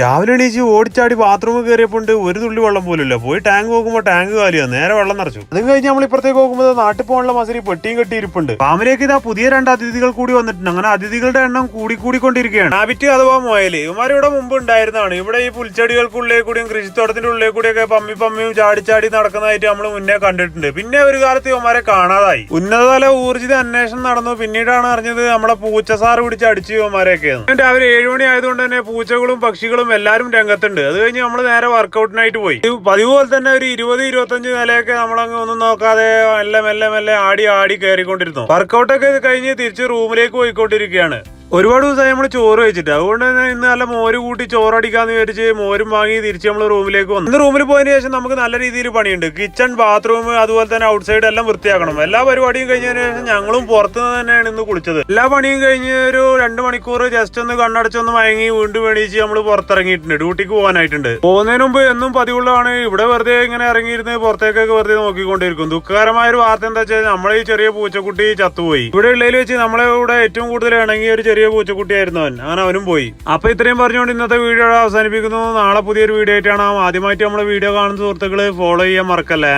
രാവിലെ എണീച്ച് ഓടിച്ചാടി ബാത്റൂമിൽ കയറിയപ്പോണ്ട് ഒരു തുള്ളി വെള്ളം പോലില്ല. പോയി ടാങ്ക് നോക്കുമ്പോൾ ടാങ്ക് കാലിയാണ്, നേരെ വെള്ളം നിറച്ചു. അതും കഴിഞ്ഞ് നമ്മൾ ഇപ്പുറത്തേക്ക് നോക്കുമ്പോൾ നാട്ടിൽ പോകാനുള്ള മസരി പെട്ടിയും കെട്ടിയിരിപ്പുണ്ട്. ഫാമിലേക്ക് ഇതാ പുതിയ 2 അതിഥികൾ കൂടി വന്നിട്ടുണ്ട്. അങ്ങനെ അതിഥികളുടെ എണ്ണം കൂടിക്കൊണ്ടിരിക്കുകയാണ്. ഹാബിറ്റ് അഥവാ മുയല് ഇവന്മാർ ഇവിടെ മുമ്പ് ഉണ്ടായിരുന്നതാണ്. ഇവിടെ ഈ പുൽച്ചെടികൾക്കുള്ളിൽ കൂടിയും കൃഷിത്തോട്ടത്തിന്റെ ഉള്ളിൽ കൂടിയൊക്കെ പമ്മിയും ചാടി നടക്കുന്നതായിട്ട് നമ്മൾ മുന്നേ കണ്ടിട്ടുണ്ട്. പിന്നെ ഒരു കാലത്ത് ഇവന്മാരെ കാണാതായി. ഉന്നതതല ഊർജിത അന്വേഷണം നടന്നു. പിന്നീടാണ് അറിഞ്ഞത് നമ്മളെ പൂച്ചസാർ പിടിച്ച് അടിച്ചു ഇവന്മാരെയൊക്കെയാണ്. രാവിലെ 7 മണി ആയതുകൊണ്ട് തന്നെ പൂച്ചകളും പക്ഷികളും എല്ലാരും രംഗത്തുണ്ട്. അത് കഴിഞ്ഞ് നമ്മൾ നേരെ വർക്കൗട്ടിനായിട്ട് പോയി. പതിവ് പോലെ തന്നെ ഒരു 20-25 നിലയൊക്കെ നമ്മളങ്ങ് ഒന്നും നോക്കാതെ മെല്ലെ ആടി കയറിക്കൊണ്ടിരുന്നു. വർക്കൗട്ടൊക്കെ കഴിഞ്ഞ് തിരിച്ച് റൂമിലേക്ക് പോയിക്കൊണ്ടിരിക്കുകയാണ്. ഒരുപാട് ദിവസമായി നമ്മൾ ചോറ് കഴിച്ചിട്ട്, അതുകൊണ്ട് തന്നെ ഇന്ന് നല്ല മോര് കൂട്ടി ചോറടിക്കാന്ന് വിചാരിച്ച് മോരും വാങ്ങി തിരിച്ച് നമ്മൾ റൂമിലേക്ക് വന്നു. ഇന്ന് റൂമിൽ പോയതിനു ശേഷം നമുക്ക് നല്ല രീതിയിൽ പണിയുണ്ട്. കിച്ചൺ, ബാത്റൂം, അതുപോലെ തന്നെ ഔട്ട് സൈഡ് എല്ലാം വൃത്തിയാക്കണം. എല്ലാ പരിപാടിയും കഴിഞ്ഞതിന് ശേഷം ഞങ്ങളും പുറത്തുനിന്ന് തന്നെയാണ് ഇന്ന് കുളിച്ചത്. എല്ലാ പണിയും കഴിഞ്ഞ് ഒരു 2 മണിക്കൂർ ജസ്റ്റ് ഒന്ന് കണ്ണടച്ചൊന്ന് മയങ്ങി വീണ്ടും എണീച്ച് നമ്മൾ പുറത്തിറങ്ങിയിട്ടുണ്ട്. ഡ്യൂട്ടിക്ക് പോകാനായിട്ടുണ്ട്. പോകുന്നതിന് മുമ്പ് എന്നും പതിവുള്ളതാണ് ഇവിടെ വെറുതെ ഇങ്ങനെ ഇറങ്ങിയിരുന്ന് പുറത്തേക്കൊക്കെ വെറുതെ നോക്കിക്കൊണ്ടിരിക്കും. ദുഃഖകരമായ ഒരു വാർത്ത എന്താ വെച്ചാൽ നമ്മളെ ഈ ചെറിയ പൂച്ചക്കുട്ടി ചത്തുപോയി. ഇവിടെ ഉള്ളതിൽ വെച്ച് നമ്മളെ ഇവിടെ ഏറ്റവും കൂടുതൽ ഇണങ്ങിയ ഒരു ചെറിയ പൂച്ചക്കുട്ടിയായിരുന്നു അവൻ. അങ്ങനെ അവനും പോയി. അപ്പൊ ഇത്രയും പറഞ്ഞുകൊണ്ട് ഇന്നത്തെ വീഡിയോ അവസാനിപ്പിക്കുന്നു. നാളെ പുതിയൊരു വീഡിയോ ആയിട്ടാണ്. ആദ്യമായിട്ട് നമ്മളെ വീഡിയോ കാണുന്ന സുഹൃത്തുക്കള് ഫോളോ ചെയ്യാൻ മറക്കല്ലേ.